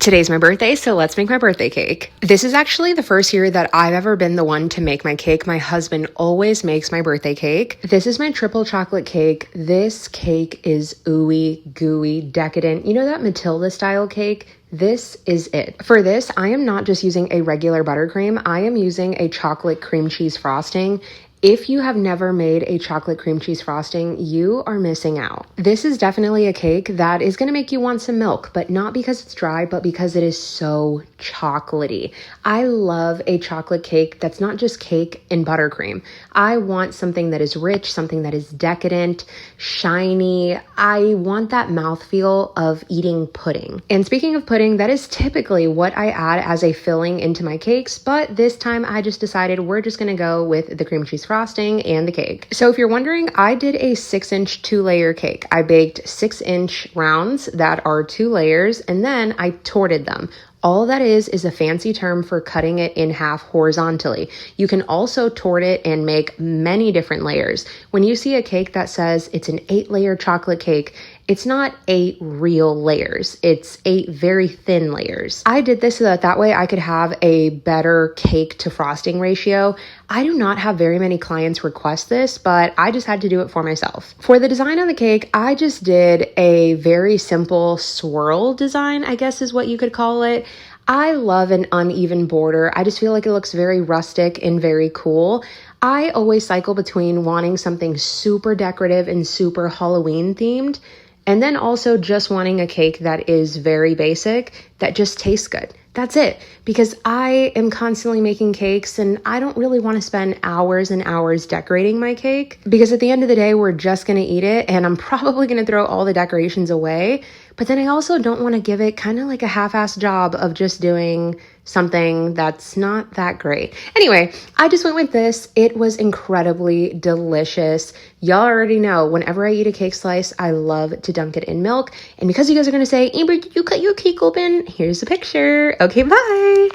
Today's my birthday, so let's make my birthday cake. This is actually the first year that I've ever been the one to make my cake. My husband always makes my birthday cake. This is my triple chocolate cake. This cake is ooey, gooey, decadent. You know that Matilda style cake? This is it. For this, I am not just using a regular buttercream. I am using a chocolate cream cheese frosting. If you have never made a chocolate cream cheese frosting, you are missing out. This is definitely a cake that is gonna make you want some milk, but not because it's dry, but because it is so chocolatey. I love a chocolate cake that's not just cake and buttercream. I want something that is rich, something that is decadent, shiny. I want that mouthfeel of eating pudding. And speaking of pudding, that is typically what I add as a filling into my cakes, but this time I just decided we're just gonna go with the cream cheese frosting and the cake. So if you're wondering, I did a 6-inch 2-layer cake. I baked 6-inch rounds that are 2 layers, and then I torted them. All that is a fancy term for cutting it in half horizontally. You can also tort it and make many different layers. When you see a cake that says it's an 8-layer chocolate cake, it's not 8 real layers. It's 8 very thin layers. I did this so that way I could have a better cake to frosting ratio. I do not have very many clients request this, but I just had to do it for myself. For the design on the cake, I just did a very simple swirl design, I guess is what you could call it. I love an uneven border. I just feel like it looks very rustic and very cool. I always cycle between wanting something super decorative and super Halloween themed, and then also just wanting a cake that is very basic, that just tastes good. That's it. Because I am constantly making cakes and I don't really want to spend hours and hours decorating my cake, because at the end of the day, we're just going to eat it and I'm probably going to throw all the decorations away. But then I also don't want to give it kind of like a half-assed job of just doing something that's not that great. Anyway, I just went with this. It was incredibly delicious. Y'all already know, whenever I eat a cake slice, I love to dunk it in milk. And because you guys are going to say, Amber, did you cut your cake open? Here's a picture. Okay, bye.